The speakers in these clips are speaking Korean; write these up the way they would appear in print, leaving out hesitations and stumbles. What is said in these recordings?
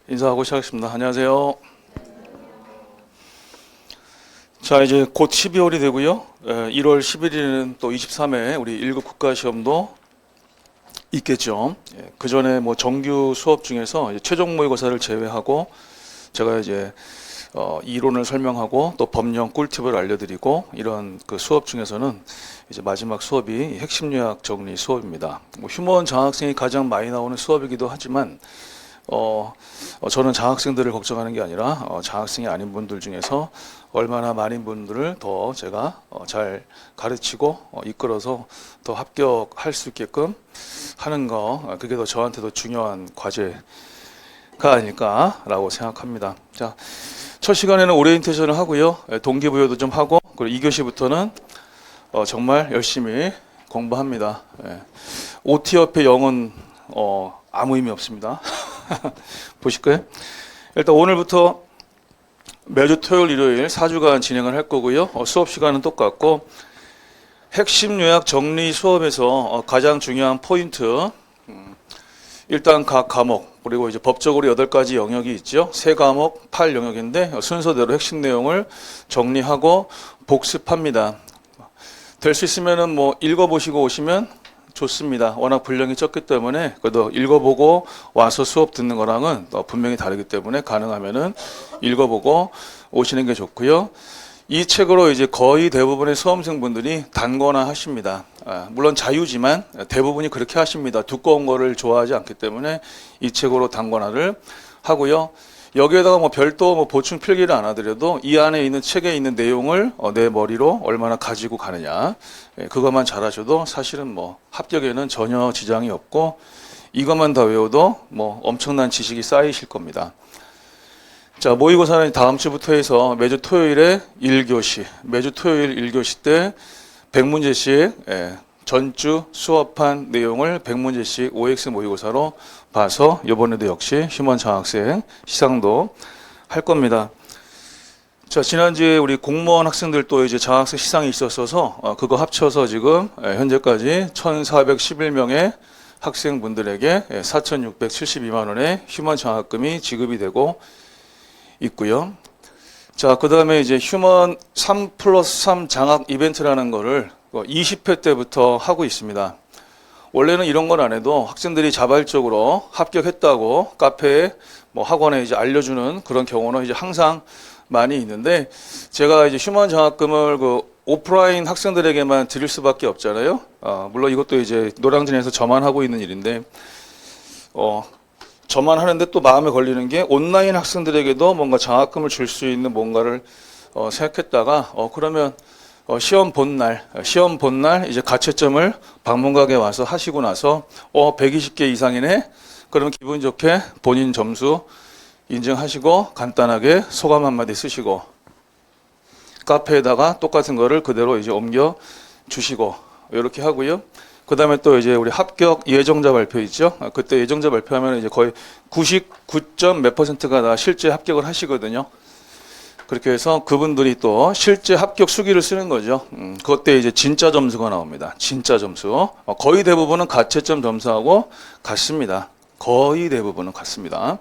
인사하고 시작하겠습니다. 안녕하세요. 자, 이제 곧 12월이 되고요. 1월 10일에는 또 23회 우리 1급 국가시험도 있겠죠. 그 전에 뭐 정규 수업 중에서 이제 최종 모의고사를 제외하고 제가 이제 이론을 설명하고 또 법령 꿀팁을 알려드리고 이런 그 수업 중에서는 이제 마지막 수업이 핵심 요약 정리 수업입니다. 뭐 휴먼 장학생이 가장 많이 나오는 수업이기도 하지만 저는 장학생들을 걱정하는 게 아니라 장학생이 아닌 분들 중에서 얼마나 많은 분들을 더 제가 잘 가르치고 이끌어서 더 합격할 수 있게끔 하는 거, 그게 더 저한테도 중요한 과제가 아닐까라고 생각합니다. 자, 첫 시간에는 오리엔테이션을 하고요. 동기부여도 좀 하고, 그리고 2교시부터는 정말 열심히 공부합니다. OT 옆에 0은 아무 의미 없습니다. 보실까요? 일단 오늘부터 매주 토요일, 일요일 4주간 진행을 할 거고요. 수업 시간은 똑같고 핵심 요약 정리 수업에서 가장 중요한 포인트, 일단 각 과목, 그리고 이제 법적으로 8가지 영역이 있죠. 3과목 8영역인데 순서대로 핵심 내용을 정리하고 복습합니다. 될 수 있으면은 뭐 읽어보시고 오시면 좋습니다. 워낙 분량이 적기 때문에 그래도 읽어보고 와서 수업 듣는 거랑은 분명히 다르기 때문에 가능하면은 읽어보고 오시는 게 좋고요. 이 책으로 이제 거의 대부분의 수험생분들이 단거나 하십니다. 물론 자유지만 대부분이 그렇게 하십니다. 두꺼운 거를 좋아하지 않기 때문에 이 책으로 단거나를 하고요. 여기에다가 뭐 별도 뭐 보충 필기를 안 하더라도 이 안에 있는 책에 있는 내용을 내 머리로 얼마나 가지고 가느냐, 그것만 잘하셔도 사실은 뭐 합격에는 전혀 지장이 없고 이것만 다 외워도 뭐 엄청난 지식이 쌓이실 겁니다. 자, 모의고사는 다음 주부터 해서 매주 토요일에 1교시, 매주 토요일 1교시 때 100문제씩 전주 수업한 내용을 100문제씩 OX 모의고사로 봐서 이번에도 역시 휴먼 장학생 시상도 할 겁니다. 자, 지난주에 우리 공무원 학생들도 이제 장학생 시상이 있었어서 그거 합쳐서 지금 현재까지 1,411명의 학생분들에게 4,672만 원의 휴먼 장학금이 지급이 되고 있고요. 자, 그 다음에 이제 휴먼 3+3 장학 이벤트라는 거를 20회 때부터 하고 있습니다. 원래는 이런 건 안 해도 학생들이 자발적으로 합격했다고 카페에 뭐 학원에 이제 알려주는 그런 경우는 이제 항상 많이 있는데 제가 이제 휴먼 장학금을 그 오프라인 학생들에게만 드릴 수밖에 없잖아요. 물론 이것도 이제 노량진에서 저만 하고 있는 일인데 저만 하는데 또 마음에 걸리는 게 온라인 학생들에게도 뭔가 장학금을 줄 수 있는 뭔가를 생각했다가 그러면 시험 본날 이제 가채점을 방문각에 와서 하시고 나서 120개 이상이네. 그러면 기분 좋게 본인 점수 인증하시고 간단하게 소감 한마디 쓰시고 카페에다가 똑같은 거를 그대로 이제 옮겨 주시고 이렇게 하고요. 그 다음에 또 이제 우리 합격 예정자 발표 있죠. 그때 예정자 발표하면 이제 거의 99점 몇 %가 다 실제 합격을 하시거든요. 그렇게 해서 그분들이 또 실제 합격 수기를 쓰는 거죠. 그때 이제 진짜 점수가 나옵니다. 진짜 점수. 거의 대부분은 가채점 점수하고 같습니다. 거의 대부분은 같습니다.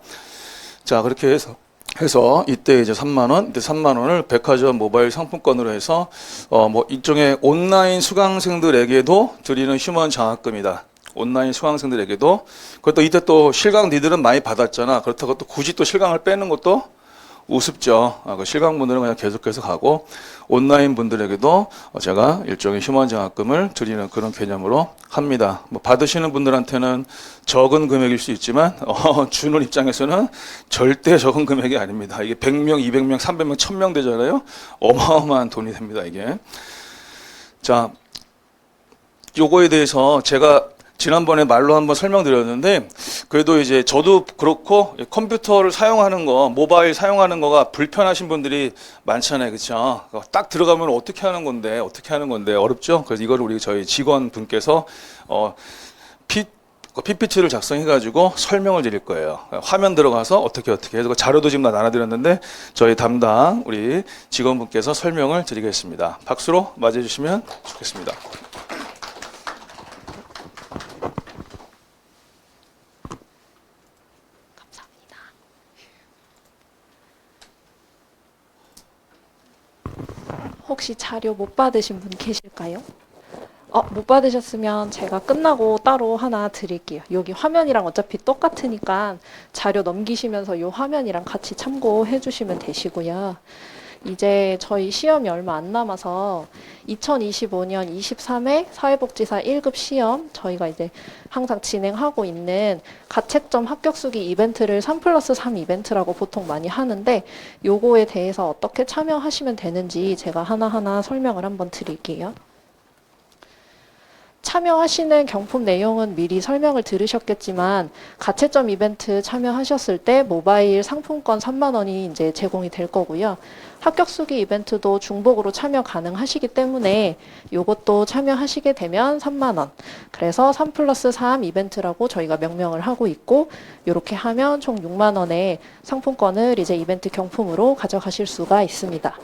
자, 그렇게 해서 이때 이제 3만 원, 이때 3만 원을 백화점 모바일 상품권으로 해서 뭐 일종의 온라인 수강생들에게도 드리는 휴먼 장학금이다. 온라인 수강생들에게도. 그것도 이때 또 실강 니들은 많이 받았잖아. 그렇다고 또 굳이 또 실강을 빼는 것도 우습죠. 그 실강분들은 그냥 계속해서 가고 온라인 분들에게도 제가 일종의 휴먼 장학금을 드리는 그런 개념으로 합니다. 뭐 받으시는 분들한테는 적은 금액일 수 있지만 주는 입장에서는 절대 적은 금액이 아닙니다. 이게 100명, 200명, 300명, 1000명 되잖아요. 어마어마한 돈이 됩니다, 이게. 자, 요거에 대해서 제가 지난번에 말로 한번 설명드렸는데 그래도 이제 저도 그렇고 컴퓨터를 사용하는 거, 모바일 사용하는 거가 불편하신 분들이 많잖아요. 그렇죠? 딱 들어가면 어떻게 하는 건데 어렵죠? 그래서 이거를 우리 저희 직원분께서 PPT를 작성해 가지고 설명을 드릴 거예요. 화면 들어가서 어떻게 해서 자료도 지금 다 나눠드렸는데 저희 담당 우리 직원분께서 설명을 드리겠습니다. 박수로 맞이해 주시면 좋겠습니다. 혹시 자료 못 받으신 분 계실까요? 못 받으셨으면 제가 끝나고 따로 하나 드릴게요. 여기 화면이랑 어차피 똑같으니까 자료 넘기시면서 이 화면이랑 같이 참고해 주시면 되시고요. 이제 저희 시험이 얼마 안 남아서 2025년 23회 사회복지사 1급 시험 저희가 이제 항상 진행하고 있는 가채점 합격수기 이벤트를 3+3 이벤트라고 보통 많이 하는데 요거에 대해서 어떻게 참여하시면 되는지 제가 하나하나 설명을 한번 드릴게요. 참여하시는 경품 내용은 미리 설명을 들으셨겠지만 가채점 이벤트 참여하셨을 때 모바일 상품권 3만 원이 이제 제공이 될 거고요. 합격수기 이벤트도 중복으로 참여 가능하시기 때문에 이것도 참여하시게 되면 3만 원. 그래서 3+3 이벤트라고 저희가 명명을 하고 있고 이렇게 하면 총 6만 원의 상품권을 이제 이벤트 경품으로 가져가실 수가 있습니다.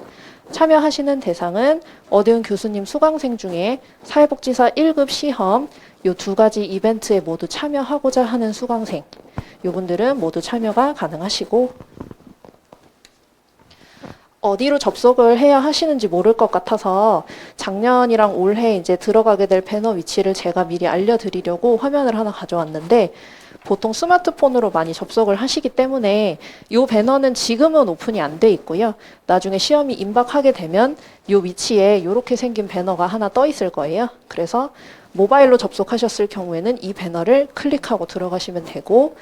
참여하시는 대상은 어대훈 교수님 수강생 중에 사회복지사 1급 시험 요 두 가지 이벤트에 모두 참여하고자 하는 수강생 요분들은 모두 참여가 가능하시고 어디로 접속을 해야 하시는지 모를 것 같아서 작년이랑 올해 이제 들어가게 될 배너 위치를 제가 미리 알려드리려고 화면을 하나 가져왔는데 보통 스마트폰으로 많이 접속을 하시기 때문에 이 배너는 지금은 오픈이 안 돼 있고요. 나중에 시험이 임박하게 되면 이 위치에 이렇게 생긴 배너가 하나 떠 있을 거예요. 그래서 모바일로 접속하셨을 경우에는 이 배너를 클릭하고 들어가시면 되고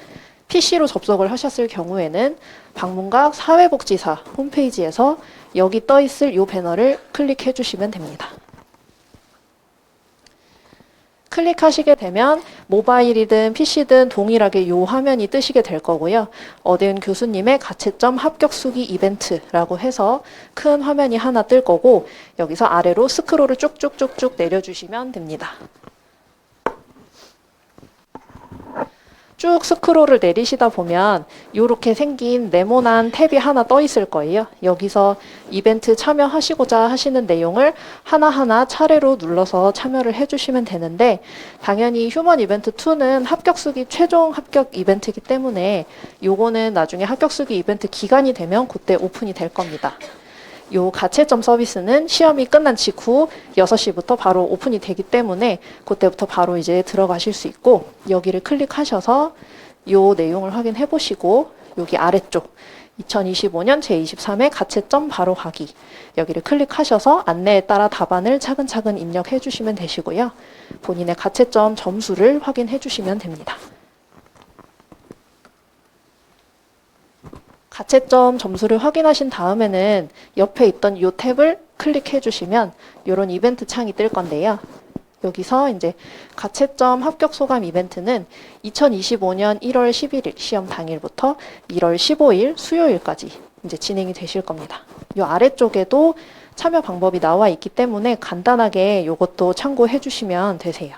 PC로 접속을 하셨을 경우에는 방문각 사회복지사 홈페이지에서 여기 떠 있을 이 배너를 클릭해 주시면 됩니다. 클릭하시게 되면 모바일이든 PC든 동일하게 이 화면이 뜨시게 될 거고요. 어대훈 교수님의 가채점 합격수기 이벤트라고 해서 큰 화면이 하나 뜰 거고 여기서 아래로 스크롤을 쭉쭉쭉쭉 내려주시면 됩니다. 쭉 스크롤을 내리시다 보면 이렇게 생긴 네모난 탭이 하나 떠 있을 거예요. 여기서 이벤트 참여하시고자 하시는 내용을 하나하나 차례로 눌러서 참여를 해주시면 되는데 당연히 휴먼 이벤트 2는 합격수기 최종 합격 이벤트이기 때문에 요거는 나중에 합격수기 이벤트 기간이 되면 그때 오픈이 될 겁니다. 요 가채점 서비스는 시험이 끝난 직후 6시부터 바로 오픈이 되기 때문에 그때부터 바로 이제 들어가실 수 있고 여기를 클릭하셔서 요 내용을 확인해 보시고 여기 아래쪽 2025년 제23회 가채점 바로 가기 여기를 클릭하셔서 안내에 따라 답안을 차근차근 입력해 주시면 되시고요. 본인의 가채점 점수를 확인해 주시면 됩니다. 가채점 점수를 확인하신 다음에는 옆에 있던 이 탭을 클릭해 주시면 이런 이벤트 창이 뜰 건데요. 여기서 이제 가채점 합격 소감 이벤트는 2025년 1월 11일 시험 당일부터 1월 15일 수요일까지 이제 진행이 되실 겁니다. 이 아래쪽에도 참여 방법이 나와 있기 때문에 간단하게 이것도 참고해 주시면 되세요.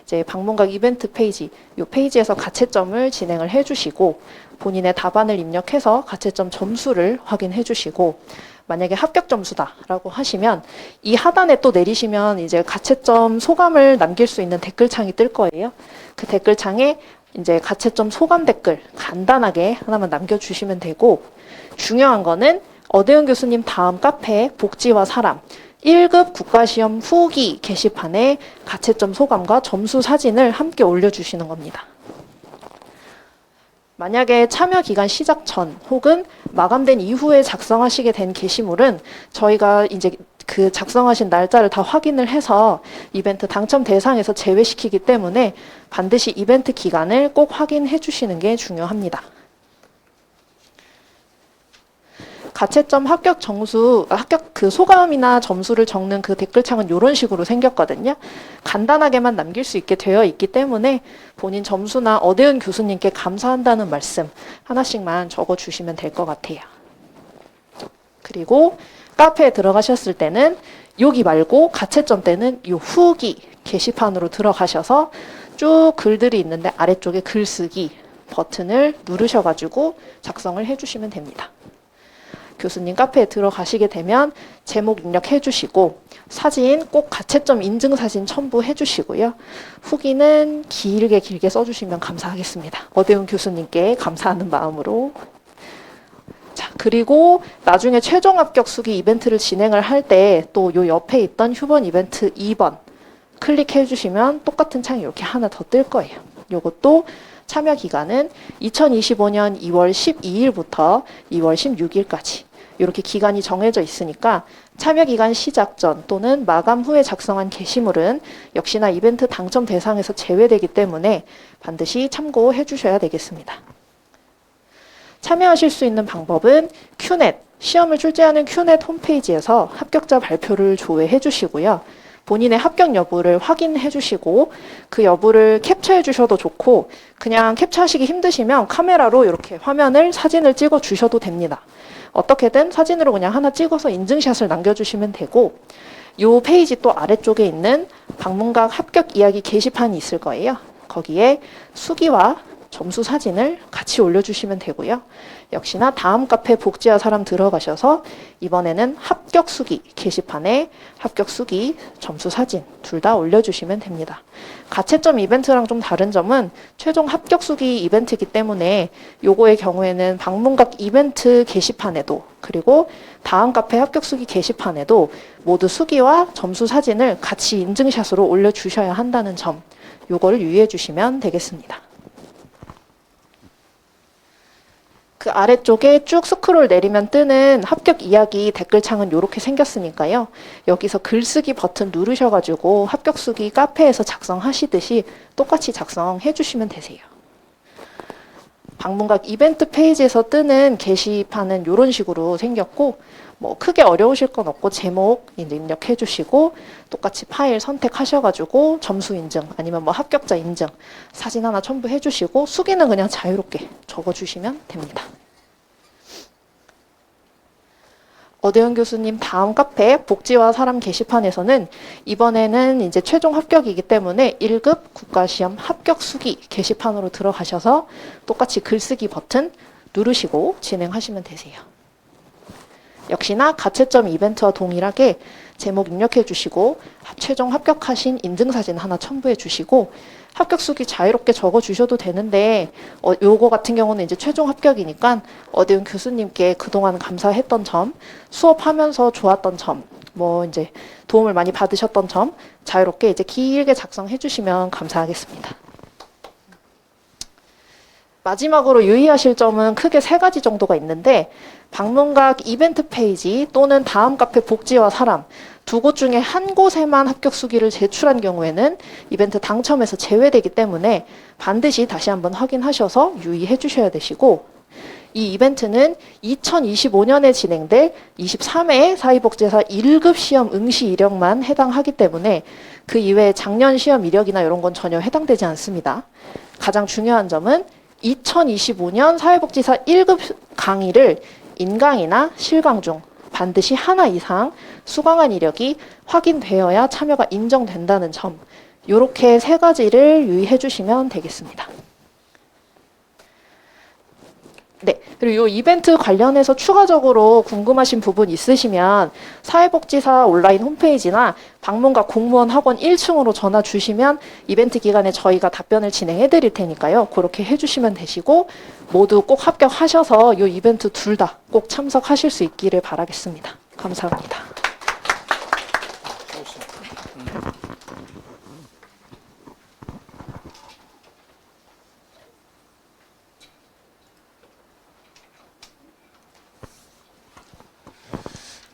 이제 방문각 이벤트 페이지, 이 페이지에서 가채점을 진행을 해주시고 본인의 답안을 입력해서 가채점 점수를 확인해 주시고 만약에 합격 점수다라고 하시면 이 하단에 또 내리시면 이제 가채점 소감을 남길 수 있는 댓글창이 뜰 거예요. 그 댓글창에 이제 가채점 소감 댓글 간단하게 하나만 남겨주시면 되고 중요한 거는 어대훈 교수님 다음 카페 복지와 사람 1급 국가시험 후기 게시판에 가채점 소감과 점수 사진을 함께 올려주시는 겁니다. 만약에 참여 기간 시작 전 혹은 마감된 이후에 작성하시게 된 게시물은 저희가 이제 그 작성하신 날짜를 다 확인을 해서 이벤트 당첨 대상에서 제외시키기 때문에 반드시 이벤트 기간을 꼭 확인해 주시는 게 중요합니다. 가채점 합격 점수, 합격 그 소감이나 점수를 적는 그 댓글창은 이런 식으로 생겼거든요. 간단하게만 남길 수 있게 되어 있기 때문에 본인 점수나 어대훈 교수님께 감사한다는 말씀 하나씩만 적어주시면 될 것 같아요. 그리고 카페에 들어가셨을 때는 여기 말고 가채점 때는 이 후기 게시판으로 들어가셔서 쭉 글들이 있는데 아래쪽에 글쓰기 버튼을 누르셔가지고 작성을 해주시면 됩니다. 교수님 카페에 들어가시게 되면 제목 입력해 주시고 사진 꼭 가채점 인증사진 첨부해 주시고요. 후기는 길게 써주시면 감사하겠습니다. 어대훈 교수님께 감사하는 마음으로. 자, 그리고 나중에 최종 합격 수기 이벤트를 진행을 할 때 또 요 옆에 있던 휴번 이벤트 2번 클릭해 주시면 똑같은 창이 이렇게 하나 더 뜰 거예요. 요것도 참여 기간은 2025년 2월 12일부터 2월 16일까지 이렇게 기간이 정해져 있으니까 참여 기간 시작 전 또는 마감 후에 작성한 게시물은 역시나 이벤트 당첨 대상에서 제외되기 때문에 반드시 참고해 주셔야 되겠습니다. 참여하실 수 있는 방법은 큐넷, 시험을 출제하는 큐넷 홈페이지에서 합격자 발표를 조회해 주시고요. 본인의 합격 여부를 확인해 주시고 그 여부를 캡처해 주셔도 좋고 그냥 캡처하시기 힘드시면 카메라로 이렇게 화면을 사진을 찍어 주셔도 됩니다. 어떻게든 사진으로 그냥 하나 찍어서 인증샷을 남겨주시면 되고 이 페이지 또 아래쪽에 있는 방문각 합격 이야기 게시판이 있을 거예요. 거기에 수기와 점수 사진을 같이 올려주시면 되고요. 역시나 다음 카페 복지와 사람 들어가셔서 이번에는 합격 수기 게시판에 합격 수기 점수 사진 둘 다 올려주시면 됩니다. 가채점 이벤트랑 좀 다른 점은 최종 합격 수기 이벤트이기 때문에 요거의 경우에는 방문각 이벤트 게시판에도 그리고 다음 카페 합격 수기 게시판에도 모두 수기와 점수 사진을 같이 인증샷으로 올려주셔야 한다는 점 요거를 유의해 주시면 되겠습니다. 그 아래쪽에 쭉 스크롤 내리면 뜨는 합격 이야기 댓글창은 이렇게 생겼으니까요. 여기서 글쓰기 버튼 누르셔가지고 합격 수기 카페에서 작성하시듯이 똑같이 작성해 주시면 되세요. 방문각 이벤트 페이지에서 뜨는 게시판은 이런 식으로 생겼고 뭐 크게 어려우실 건 없고 제목 이제 입력해 주시고 똑같이 파일 선택하셔가지고 점수 인증 아니면 뭐 합격자 인증 사진 하나 첨부해 주시고 수기는 그냥 자유롭게 적어주시면 됩니다. 어대현 교수님 다음 카페 복지와 사람 게시판에서는 이번에는 이제 최종 합격이기 때문에 1급 국가시험 합격 수기 게시판으로 들어가셔서 똑같이 글쓰기 버튼 누르시고 진행하시면 되세요. 역시나 가채점 이벤트와 동일하게 제목 입력해 주시고 최종 합격하신 인증사진 하나 첨부해 주시고 합격 수기 자유롭게 적어 주셔도 되는데 요거 같은 경우는 이제 최종 합격이니까 어대훈 교수님께 그동안 감사했던 점, 수업하면서 좋았던 점, 뭐 이제 도움을 많이 받으셨던 점 자유롭게 이제 길게 작성해 주시면 감사하겠습니다. 마지막으로 유의하실 점은 크게 3가지 정도가 있는데 방문각 이벤트 페이지 또는 다음 카페 복지와 사람 두 곳 중에 한 곳에만 합격 수기를 제출한 경우에는 이벤트 당첨에서 제외되기 때문에 반드시 다시 한번 확인하셔서 유의해 주셔야 되시고 이 이벤트는 2025년에 진행될 23회 사회복지사 1급 시험 응시 이력만 해당하기 때문에 그 이외에 작년 시험 이력이나 이런 건 전혀 해당되지 않습니다. 가장 중요한 점은 2025년 사회복지사 1급 강의를 인강이나 실강 중 반드시 하나 이상 수강한 이력이 확인되어야 참여가 인정된다는 점, 이렇게 3가지를 유의해 주시면 되겠습니다. 네, 그리고 이 이벤트 관련해서 추가적으로 궁금하신 부분 있으시면 사회복지사 온라인 홈페이지나 방문각 공무원 학원 1층으로 전화 주시면 이벤트 기간에 저희가 답변을 진행해 드릴 테니까요. 그렇게 해주시면 되시고 모두 꼭 합격하셔서 이 이벤트 둘 다 꼭 참석하실 수 있기를 바라겠습니다. 감사합니다.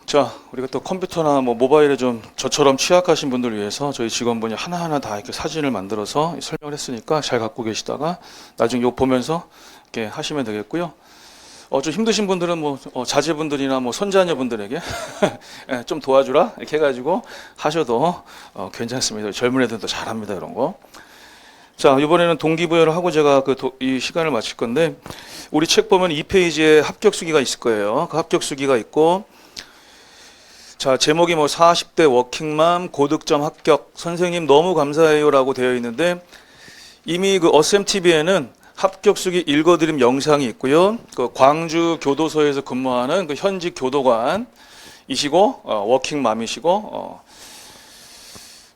자, 우리가 또 컴퓨터나 뭐 모바일에 좀 저처럼 취약하신 분들 위해서 저희 직원분이 하나하나 다 이렇게 사진을 만들어서 설명을 했으니까 잘 갖고 계시다가 나중에 이거 보면서 이렇게 하시면 되겠고요. 좀 힘드신 분들은 뭐 자제분들이나 뭐 손자녀분들에게 예, 좀 도와주라 이렇게 해가지고 하셔도 괜찮습니다. 젊은 애들도 잘합니다 이런 거. 자, 이번에는 동기부여를 하고 제가 이 시간을 마칠 건데 우리 책 보면 2페이지에 합격 수기가 있을 거예요. 그 합격 수기가 있고. 자, 제목이 뭐 40대 워킹맘 고득점 합격 선생님 너무 감사해요라고 되어 있는데 이미 그 어셈TV에는 합격 수기 읽어드림 영상이 있고요. 그 광주 교도소에서 근무하는 그 현직 교도관이시고 워킹맘이시고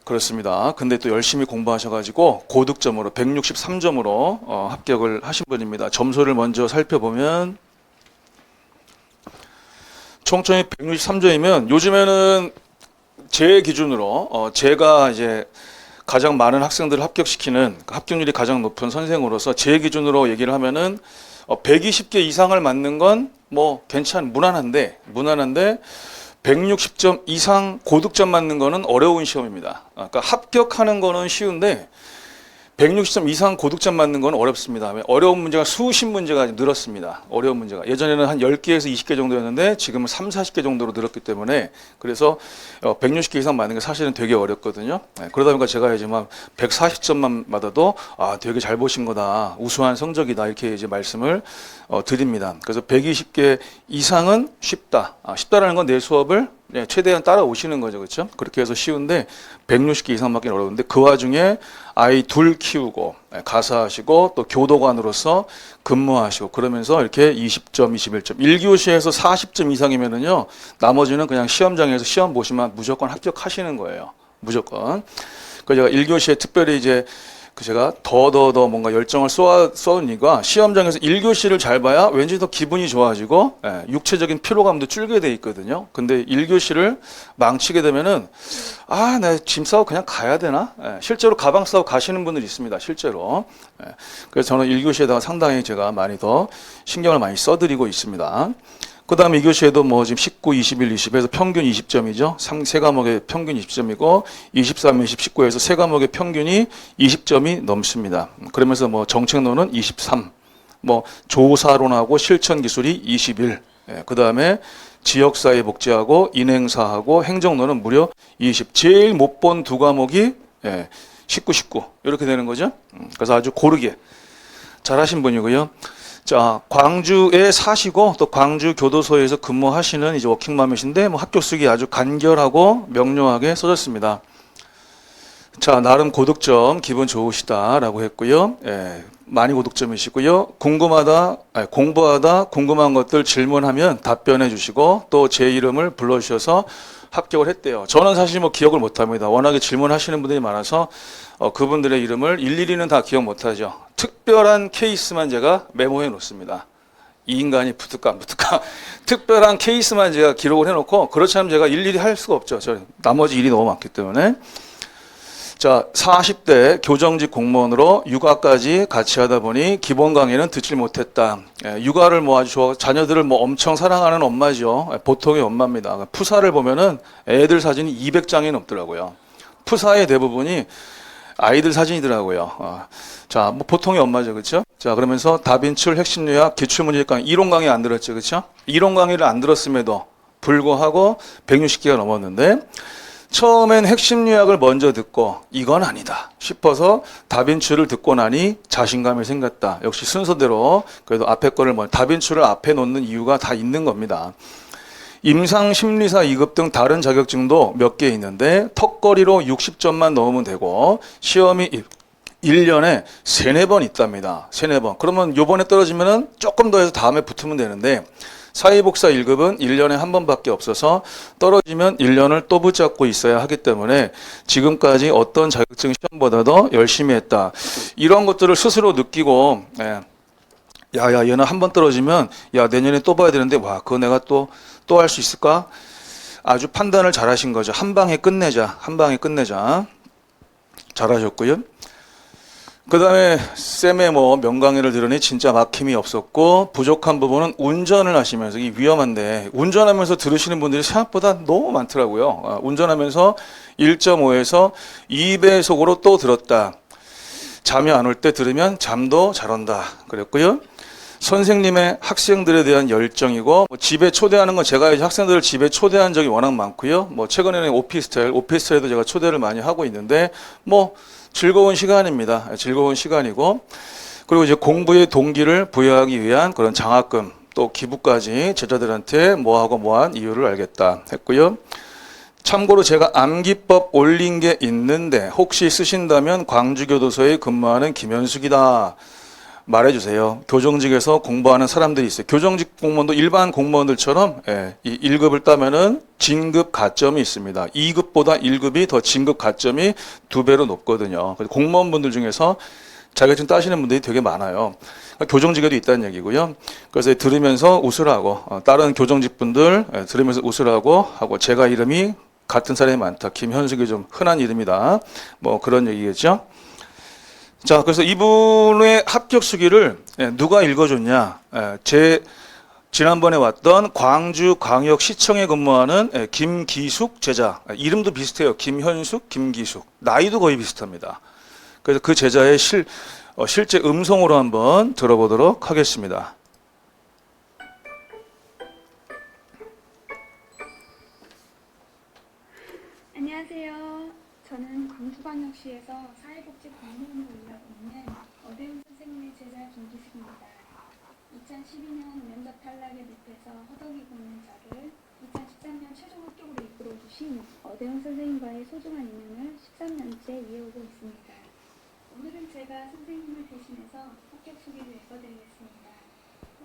그렇습니다. 근데 또 열심히 공부하셔가지고 고득점으로 163점으로 합격을 하신 분입니다. 점수를 먼저 살펴보면 총점이 163점이면 요즘에는 제 기준으로 제가 이제 가장 많은 학생들을 합격시키는 합격률이 가장 높은 선생으로서 제 기준으로 얘기를 하면은 120개 이상을 맞는 건 뭐 무난한데 160점 이상 고득점 맞는 거는 어려운 시험입니다. 그러니까 합격하는 거는 쉬운데 160점 이상 고득점 맞는 건 어렵습니다. 어려운 문제가 수십 문제가 늘었습니다. 어려운 문제가. 예전에는 한 10개에서 20개 정도였는데 지금은 3, 40개 정도로 늘었기 때문에 그래서 160개 이상 맞는 게 사실은 되게 어렵거든요. 그러다 보니까 제가 이제 막 140점만 받아도 되게 잘 보신 거다. 우수한 성적이다. 이렇게 이제 말씀을 드립니다. 그래서 120개 이상은 쉽다. 쉽다라는 건 내 수업을 최대한 따라오시는 거죠. 그렇죠? 그렇게 해서 쉬운데 160개 이상 맞기는 어려운데 그 와중에 아이 둘 키우고 가사하시고 또 교도관으로서 근무하시고 그러면서 이렇게 20점, 21점 1교시에서 40점 이상이면은요 나머지는 그냥 시험장에서 시험 보시면 무조건 합격하시는 거예요. 무조건. 그래서 제가 1교시에 특별히 이제 제가 더 뭔가 열정을 쏟은 이유가 시험장에서 1교시를 잘 봐야 왠지 더 기분이 좋아지고 육체적인 피로감도 줄게 돼 있거든요. 근데 1교시를 망치게 되면은 나 짐 싸고 그냥 가야 되나? 실제로 가방 싸고 가시는 분들이 있습니다. 실제로. 그래서 저는 1교시에다가 상당히 제가 많이 더 신경을 많이 써드리고 있습니다. 그 다음에 2교시에도 뭐 지금 19, 21, 20에서 평균 20점이죠. 세 과목의 평균 20점이고 23, 20, 19에서 세 과목의 평균이 20점이 넘습니다. 그러면서 뭐 정책론은 23, 뭐 조사론하고 실천기술이 21, 그 다음에 지역사회 복지하고 인행사하고 행정론은 무려 20. 제일 못 본 두 과목이 19, 19 이렇게 되는 거죠. 그래서 아주 고르게 잘하신 분이고요. 자, 광주에 사시고 또 광주 교도소에서 근무하시는 이제 워킹맘이신데 뭐 학교 쓰기 아주 간결하고 명료하게 써졌습니다. 자, 나름 고득점 기분 좋으시다라고 했고요. 많이 고득점이시고요. 공부하다 궁금한 것들 질문하면 답변해 주시고 또 제 이름을 불러주셔서 합격을 했대요. 저는 사실 뭐 기억을 못합니다. 워낙에 질문하시는 분들이 많아서 그분들의 이름을 일일이는 다 기억 못하죠. 특별한 케이스만 제가 메모해 놓습니다. 이 인간이 붙을까 안 붙을까 특별한 케이스만 제가 기록을 해놓고 그렇지 않으면 제가 일일이 할 수가 없죠. 나머지 일이 너무 많기 때문에. 자, 40대 교정직 공무원으로 육아까지 같이 하다 보니 기본 강의는 듣질 못했다. 육아를 뭐 아주 자녀들을 뭐 엄청 사랑하는 엄마죠. 보통의 엄마입니다. 푸사를 보면은 애들 사진이 200장이 넘더라고요. 푸사의 대부분이 아이들 사진이더라고요. 자, 뭐 보통의 엄마죠. 그렇죠? 자, 그러면서 다빈치 핵심 요약 기출문제 강의 이론 강의 안 들었죠. 그렇죠? 이론 강의를 안 들었음에도 불구하고 160개가 넘었는데 처음엔 핵심 요약을 먼저 듣고 이건 아니다 싶어서 다빈치를 듣고 나니 자신감이 생겼다. 역시 순서대로 그래도 앞에 거를 다빈치를 앞에 놓는 이유가 다 있는 겁니다. 임상심리사 2급 등 다른 자격증도 몇 개 있는데 턱걸이로 60점만 넣으면 되고 시험이 1년에 3, 4번 있답니다. 3, 4번. 그러면 요번에 떨어지면은 조금 더 해서 다음에 붙으면 되는데 사회복사 1급은 1년에 한 번밖에 없어서 떨어지면 1년을 또 붙잡고 있어야 하기 때문에 지금까지 어떤 자격증 시험보다도 열심히 했다. 이런 것들을 스스로 느끼고 야야 얘는 한 번 떨어지면 야 내년에 또 봐야 되는데 와 그거 내가 또 할 수 있을까? 아주 판단을 잘 하신 거죠. 한 방에 끝내자. 잘하셨고요. 그 다음에 쌤의 뭐 명강의를 들으니 진짜 막힘이 없었고 부족한 부분은 운전을 하시면서 이 위험한데 운전하면서 들으시는 분들이 생각보다 너무 많더라고요. 운전하면서 1.5에서 2배속으로 또 들었다. 잠이 안 올 때 들으면 잠도 잘 온다. 그랬고요. 선생님의 학생들에 대한 열정이고 집에 초대하는 건 제가 이제 학생들을 집에 초대한 적이 워낙 많고요. 뭐 최근에는 오피스텔에도 제가 초대를 많이 하고 있는데 뭐 즐거운 시간입니다. 즐거운 시간이고 그리고 이제 공부의 동기를 부여하기 위한 그런 장학금 또 기부까지 제자들한테 뭐한 이유를 알겠다 했고요. 참고로 제가 암기법 올린 게 있는데 혹시 쓰신다면 광주교도소에 근무하는 김현숙이다. 말해주세요. 교정직에서 공부하는 사람들이 있어요. 교정직 공무원도 일반 공무원들처럼 이 1급을 따면은 진급 가점이 있습니다. 2급보다 1급이 더 진급 가점이 2배로 높거든요. 공무원분들 중에서 자격증 따시는 분들이 되게 많아요. 교정직에도 있다는 얘기고요. 그래서 들으면서 웃으라고 다른 교정직 분들 들으면서 웃으라고 하고 제가 이름이 같은 사람이 많다. 김현숙이 좀 흔한 이름이다. 뭐 그런 얘기겠죠. 자, 그래서 이분의 합격 수기를 누가 읽어줬냐? 제 지난번에 왔던 광주광역시청에 근무하는 김기숙 제자. 이름도 비슷해요. 김현숙, 김기숙. 나이도 거의 비슷합니다. 그래서 그 제자의 실제 음성으로 한번 들어보도록 하겠습니다. 안녕하세요. 저는 광주광역시에서 사회복지 공무원으로 일하고 있는 어대훈 선생님의 제자 김기숙입니다. 2012년 면접 탈락에 늪에서 허덕이고 있는 저를 2013년 최종 합격으로 이끌어주신 어대훈 선생님과의 소중한 인연을 13년째 이어오고 있습니다. 오늘은 제가 선생님을 대신해서 합격 수기를 읽어드리겠습니다.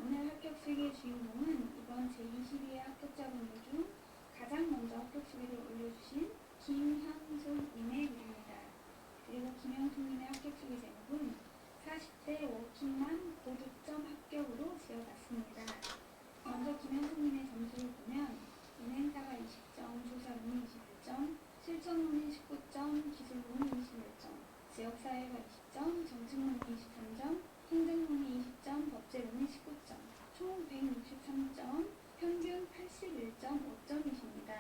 오늘 합격 수기의 주인공은 이번 제22회 합격자분들 중 가장 먼저 합격 수기를 올려주신 김현숙님의 글입니다. 그리고 김현숙님의 합격 수기 제목은 40대 워킹맘 고득점 합격으로 지어봤습니다. 먼저 김현숙님의 점수를 보면 인행사가 20점, 조사론이 21점, 실천론이 19점, 기술론이 21점, 지역사회가 20점, 정책론이 23점, 행정론이 20점, 법제론이 19점, 총 163점, 평균 81.5점이십니다.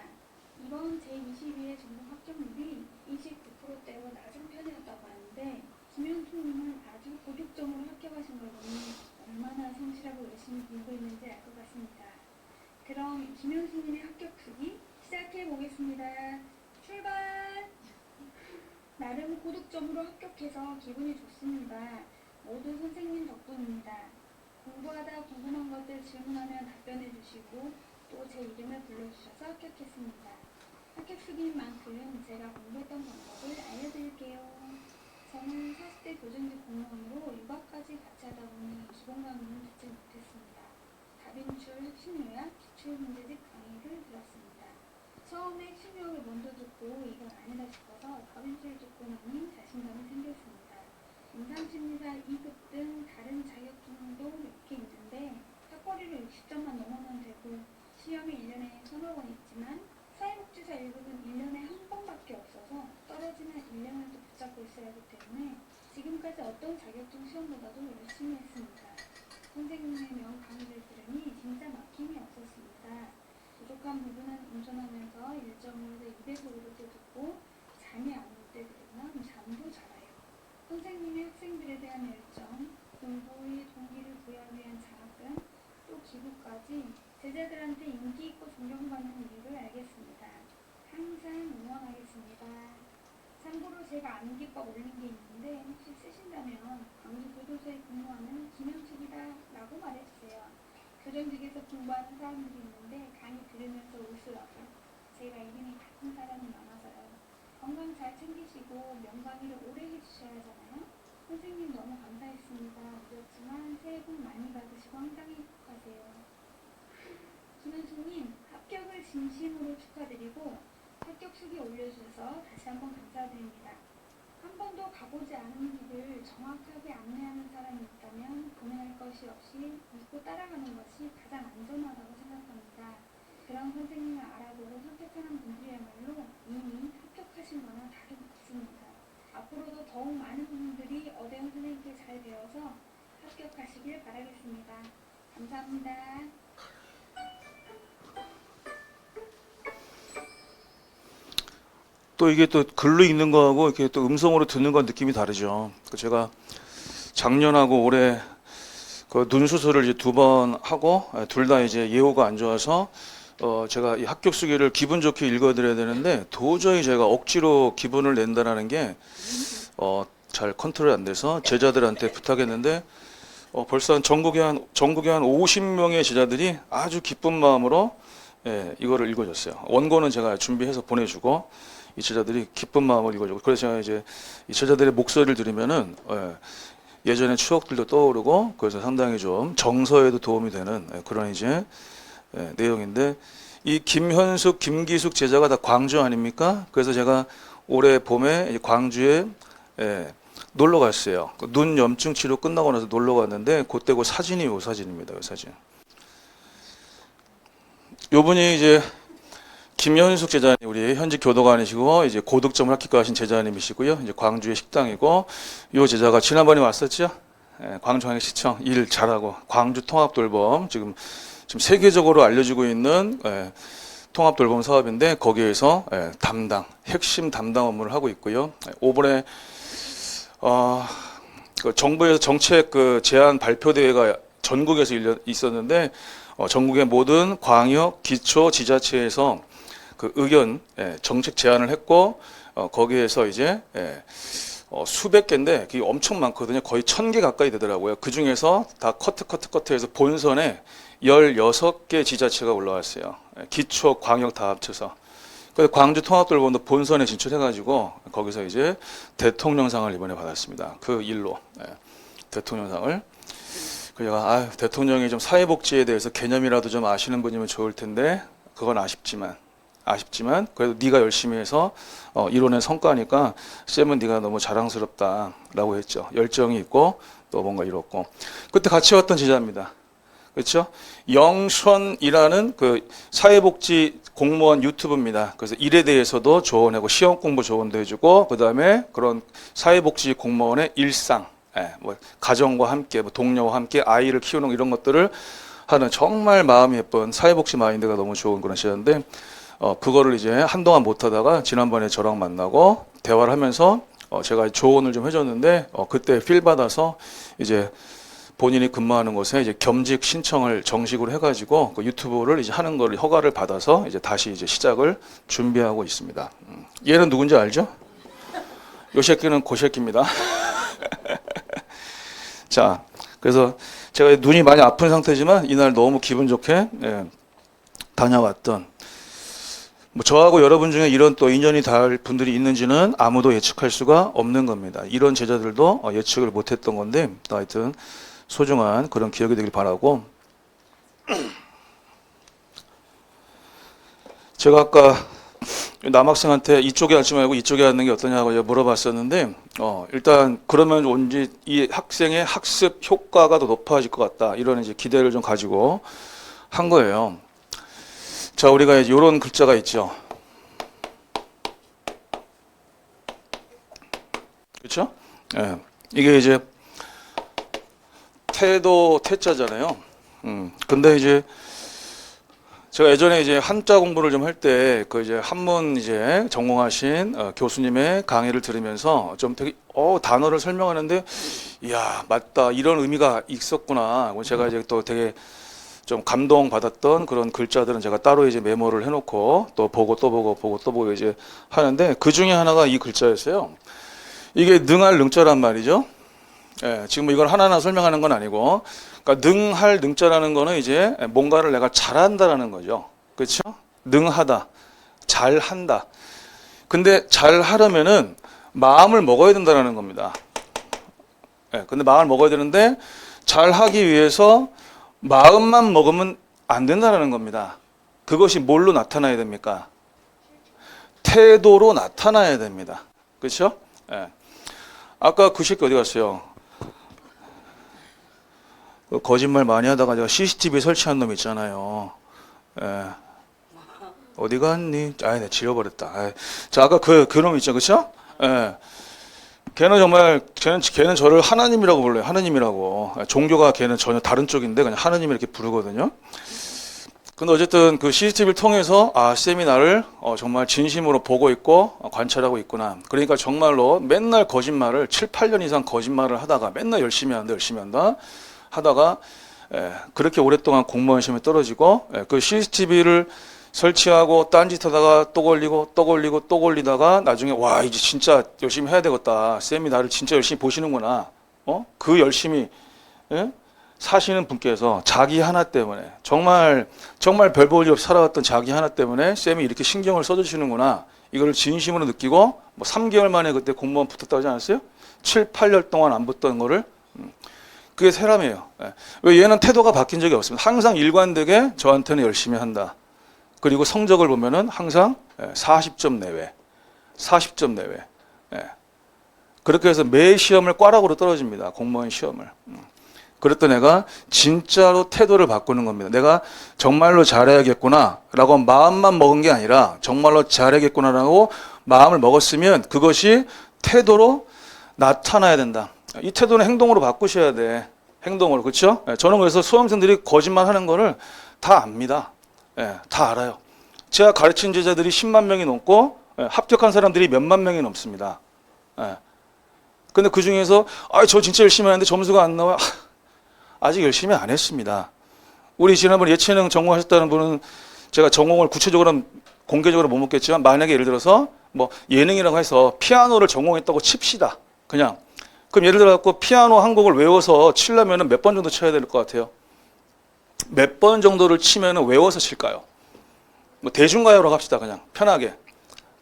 이번 제22회 전공 합격률이 29%대로 낮은 편이었다고 하는데 김현숙님은 아주 고득점으로 합격하신 걸 보니 얼마나 성실하고 열심히 공부했는지 알 것 같습니다. 그럼 김현숙님의 합격 수기 시작해 보겠습니다. 출발! 나름 고득점으로 합격해서 기분이 좋습니다. 모두 선생님 덕분입니다. 공부하다 궁금한 것들 질문하면 답변해 주시고 또 제 이름을 불러주셔서 합격했습니다. 합격 수기인 만큼 제가 공부했던 방법을 알려드릴게요. 저는 40대 교정직 공무원으로 육아까지 같이 하다 보니 기본 강의는 듣지 못했습니다. 다빈출 핵심 요약, 기출 문제집 강의를 들었습니다. 처음에 핵심 요약을 먼저 듣고 이건 아니다 싶어서 다빈출을 듣고 나니 자신감이 생겼습니다. 임상심리사 2급 등 다른 자격증도 몇 개 있는데 학벌이로 60점만 넘으면 되고 시험이 1년에 서너 번 있지만 사회복지사 1급은 1년에 한 번밖에 없어서 떨어지면 1년을 또 붙잡고 있어야 하기 때문에 지금까지 어떤 자격증 시험보다도 열심히 했습니다. 선생님의 명 강의를 들으니 진짜 막힘이 없었습니다. 부족한 부분은 운전하면서 1.5에서 200으로 듣고 잠이 안 올 때 들으면 잠도 잘 와요. 선생님의 학생들에 대한 열정, 공부의 동기를 부여하기 위한 장학금, 또 기부까지 제자들한테 인기 있고 존경받는 이유를 알겠습니다. 항상 응원하겠습니다. 참고로 제가 암기법 올린 게 있는데 혹시 쓰신다면 광주교도소에 근무하는 김현숙이다 라고 말해주세요. 교정직에서 공부하는 사람들이 있는데 강의 들으면서 웃으라고. 제가 이름이 같은 사람이 많아서요. 건강 잘 챙기시고 명강의를 오래 해주셔야 하잖아요. 선생님 너무 감사했습니다. 늦었지만 새해 복 많이 받으시고 항상 행복하세요. 김현숙님 합격을 진심으로 축하드리고 합격 수기 올려주셔서 다시 한번 감사드립니다. 한 번도 가보지 않은 길을 정확하게 안내하는 사람이 있다면 고민할 것이 없이 믿고 따라가는 것이 가장 안전하다고 생각합니다. 그런 선생님을 알아보고 선택하는 분들이야말로 이미 합격하신 거나 다름없습니다. 앞으로도 더욱 많은 분들이 어대훈 선생님께 잘 배워서 합격하시길 바라겠습니다. 감사합니다. 또 이게 또 글로 읽는 거하고 이렇게 또 음성으로 듣는 거 느낌이 다르죠. 제가 작년하고 올해 그 눈 수술을 이제 2번 하고 둘 다 이제 예후가 안 좋아서 제가 이 합격 수기를 기분 좋게 읽어드려야 되는데 도저히 제가 억지로 기분을 낸다라는 게 잘 컨트롤 안 돼서 제자들한테 부탁했는데 벌써 전국에 한 50명의 제자들이 아주 기쁜 마음으로 이거를 읽어줬어요. 원고는 제가 준비해서 보내주고 이 제자들이 기쁜 마음을 읽어주고 그래서 제가 이제 이 제자들의 목소리를 들으면은 예전의 추억들도 떠오르고 그래서 상당히 좀 정서에도 도움이 되는 그런 이제 내용인데 이 김현숙, 김기숙 제자가 다 광주 아닙니까? 그래서 제가 올해 봄에 광주에 놀러 갔어요. 눈 염증 치료 끝나고 나서 놀러 갔는데 그때 그 사진이 요 사진입니다. 요 사진. 요분이 이제 김현숙 제자님, 우리 현직 교도관이시고 이제 고득점을 합격하신 제자님이시고요. 이제 광주의 식당이고, 요 제자가 지난번에 왔었죠. 광주광역시청 일 잘하고 광주 통합돌봄 지금 세계적으로 알려지고 있는 통합돌봄 사업인데 거기에서 핵심 담당 업무를 하고 있고요. 이번에 그 정부에서 정책 그 제안 발표 대회가 전국에서 있었는데 전국의 모든 광역 기초 지자체에서 그 의견 정책 제안을 했고 거기에서 이제 수백 개인데 그게 엄청 많거든요. 거의 1000개 가까이 되더라고요. 그 중에서 다 커트해서 본선에 16개 지자체가 올라왔어요. 기초, 광역 다 합쳐서. 그래서 광주 통합돌봄도 본선에 진출해가지고 거기서 이제 대통령상을 이번에 받았습니다. 그 일로 대통령상을. 그래서 대통령이 좀 사회복지에 대해서 개념이라도 좀 아시는 분이면 좋을 텐데 그건 아쉽지만 그래도 네가 열심히 해서 이뤄낸 성과니까 쌤은 네가 너무 자랑스럽다라고 했죠. 열정이 있고 또 뭔가 이뤘고. 그때 같이 왔던 제자입니다. 그렇죠? 영션이라는 그 사회복지 공무원 유튜브입니다. 그래서 일에 대해서도 조언하고 시험 공부 조언도 해주고 그다음에 그런 사회복지 공무원의 일상, 뭐 가정과 함께, 뭐 동료와 함께 아이를 키우는 이런 것들을 하는 정말 마음이 예쁜 사회복지 마인드가 너무 좋은 그런 시절인데 그거를 이제 한동안 못하다가 지난번에 저랑 만나고 대화를 하면서 제가 조언을 좀 해줬는데 그때 필 받아서 이제 본인이 근무하는 곳에 이제 겸직 신청을 정식으로 해가지고 그 유튜브를 이제 하는 걸 허가를 받아서 이제 다시 이제 시작을 준비하고 있습니다. 얘는 누군지 알죠? 요 새끼는 그 새끼입니다. 자, 그래서 제가 눈이 많이 아픈 상태지만 이날 너무 기분 좋게 다녀왔던. 뭐 저하고 여러분 중에 이런 또 인연이 닿을 분들이 있는지는 아무도 예측할 수가 없는 겁니다. 이런 제자들도 예측을 못했던 건데 하여튼 소중한 그런 기억이 되길 바라고. 제가 아까 남학생한테 이쪽에 앉지 말고 이쪽에 앉는 게 어떠냐고 물어봤었는데 일단 그러면 왠지 이 학생의 학습 효과가 더 높아질 것 같다 이런 이제 기대를 좀 가지고 한 거예요. 자, 우리가 이제 이런 글자가 있죠. 그렇죠? 이게 이제 태도 태자잖아요. 근데 이제 제가 예전에 이제 한자 공부를 좀 할 때 그 이제 한문 이제 전공하신 교수님의 강의를 들으면서 좀 되게 단어를 설명하는데 이야 맞다 이런 의미가 있었구나. 제가 이제 또 되게 좀 감동받았던 그런 글자들은 제가 따로 이제 메모를 해놓고 또 보고 또 보고 이제 하는데 그 중에 하나가 이 글자였어요. 이게 능할 능자란 말이죠. 지금 이걸 하나하나 설명하는 건 아니고, 그러니까 능할 능자라는 거는 이제 뭔가를 내가 잘한다라는 거죠. 그렇죠? 능하다, 잘한다. 근데 잘하려면은 마음을 먹어야 된다라는 겁니다. 근데 마음을 먹어야 되는데 잘하기 위해서 마음만 먹으면 안 된다라는 겁니다. 그것이 뭘로 나타나야 됩니까? 태도로 나타나야 됩니다. 그렇죠? 아까 그 새끼 어디 갔어요? 거짓말 많이 하다가 제가 CCTV 설치한 놈 있잖아요. 어디 갔니? 내가 지워버렸다. 자, 아까 그 놈 있죠, 그렇죠? 걔는 정말 걔는 저를 하나님이라고 불러요. 하나님이라고. 종교가 걔는 전혀 다른 쪽인데 그냥 하나님 이렇게 부르거든요. 근데 어쨌든 그 CCTV를 통해서 쌤이 나를 정말 진심으로 보고 있고 관찰하고 있구나. 그러니까 정말로 맨날 거짓말을 7, 8년 이상 거짓말을 하다가 맨날 열심히 한다 하다가 그렇게 오랫동안 공무원 시험에 떨어지고 그 CCTV를 설치하고 딴짓하다가 또 걸리다가 나중에 와 이제 진짜 열심히 해야 되겠다. 쌤이 나를 진짜 열심히 보시는구나. 그 열심히 사시는 분께서 자기 하나 때문에 정말 별 볼 일 없이 살아왔던 자기 하나 때문에 쌤이 이렇게 신경을 써주시는구나. 이걸 진심으로 느끼고 뭐 3개월 만에 그때 공무원 붙었다고 하지 않았어요? 7, 8년 동안 안 붙던 거를 그게 사람이에요. 왜 얘는 태도가 바뀐 적이 없습니다. 항상 일관되게 저한테는 열심히 한다. 그리고 성적을 보면은 항상 40점 내외. 그렇게 해서 매 시험을 꽈락으로 떨어집니다. 공무원 시험을. 그랬던 애가 진짜로 태도를 바꾸는 겁니다. 내가 정말로 잘해야겠구나 라고 마음만 먹은 게 아니라 정말로 잘해야겠구나 라고 마음을 먹었으면 그것이 태도로 나타나야 된다. 이 태도는 행동으로 바꾸셔야 돼. 행동으로. 그렇죠? 저는 그래서 수험생들이 거짓말 하는 거를 다 압니다. 다 알아요. 제가 가르친 제자들이 10만 명이 넘고 합격한 사람들이 몇만 명이 넘습니다. 근데 그 중에서 저 진짜 열심히 하는데 점수가 안 나와요. 아직 열심히 안 했습니다. 우리 지난번 예체능 전공하셨다는 분은 제가 전공을 구체적으로 공개적으로 못 묻겠지만 만약에 예를 들어서 뭐 예능이라고 해서 피아노를 전공했다고 칩시다. 그냥 그럼 예를 들어 갖고 피아노 한 곡을 외워서 치려면 몇 번 정도 쳐야 될 것 같아요? 몇 번 정도를 치면 외워서 칠까요? 뭐 대중가요라고 합시다. 그냥 편하게.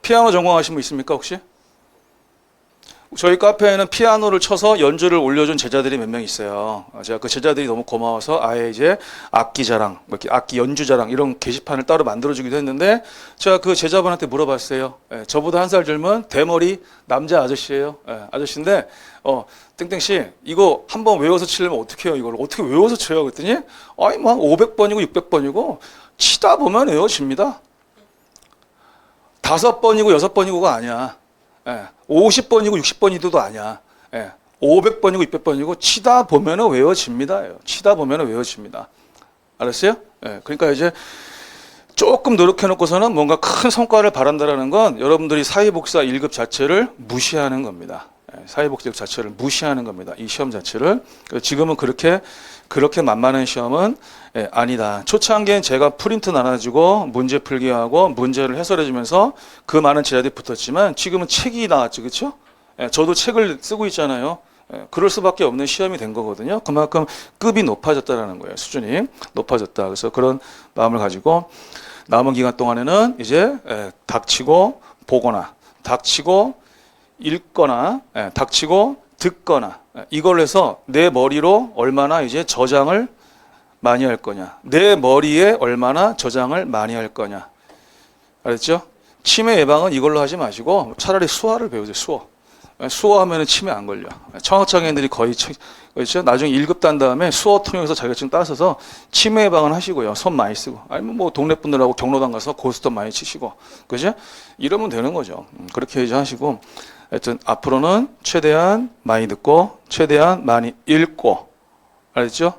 피아노 전공하신 분 있습니까 혹시? 저희 카페에는 피아노를 쳐서 연주를 올려준 제자들이 몇 명 있어요. 제가 그 제자들이 너무 고마워서 아예 이제 악기 자랑, 악기 연주 자랑 이런 게시판을 따로 만들어주기도 했는데 제가 그 제자분한테 물어봤어요. 저보다 한 살 젊은 대머리 남자 아저씨예요. 아저씨인데 땡땡씨 이거 한번 외워서 치려면 어떻게 해요? 이걸 어떻게 외워서 쳐요? 그랬더니 뭐 500번이고 600번이고 치다 보면 외워집니다. 5번이고 6번이고가 아니야. 50번이고 60번이도 아니야. 500번이고 600번이고 치다 보면은 외워집니다. 치다 보면은 외워집니다. 알았어요? 그러니까 이제 조금 노력해 놓고서는 뭔가 큰 성과를 바란다라는 건 여러분들이 사회복사 1급 자체를 무시하는 겁니다. 사회복사 1급 자체를 무시하는 겁니다. 이 시험 자체를. 지금은 그렇게 만만한 시험은 아니다. 초창기엔 제가 프린트 나눠주고 문제 풀기하고 문제를 해설해 주면서 그 많은 제자들이 붙었지만 지금은 책이 나왔죠. 그렇죠? 저도 책을 쓰고 있잖아요. 그럴 수밖에 없는 시험이 된 거거든요. 그만큼 급이 높아졌다는 거예요. 수준이 높아졌다. 그래서 그런 마음을 가지고 남은 기간 동안에는 이제 닥치고 보거나 닥치고 읽거나 닥치고 듣거나 이걸 해서 내 머리로 얼마나 이제 저장을 많이 할 거냐. 내 머리에 얼마나 저장을 많이 할 거냐. 알았죠? 치매 예방은 이걸로 하지 마시고 차라리 수화를 배우세요. 수화. 수화하면 치매 안 걸려. 청학장애인들이 거의 그렇죠? 나중에 1급 딴 다음에 수화 통해서 자격증 따서서 치매 예방은 하시고요. 손 많이 쓰고. 아니면 뭐 동네 분들하고 경로당 가서 고스톱 많이 치시고. 그죠? 이러면 되는 거죠. 그렇게 이제 하시고. 하여튼 앞으로는 최대한 많이 듣고 최대한 많이 읽고. 알겠죠?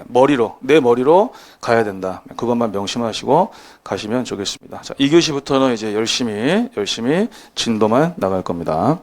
머리로 내 머리로 가야 된다. 그것만 명심하시고 가시면 좋겠습니다. 자, 2교시부터는 이제 열심히 진도만 나갈 겁니다.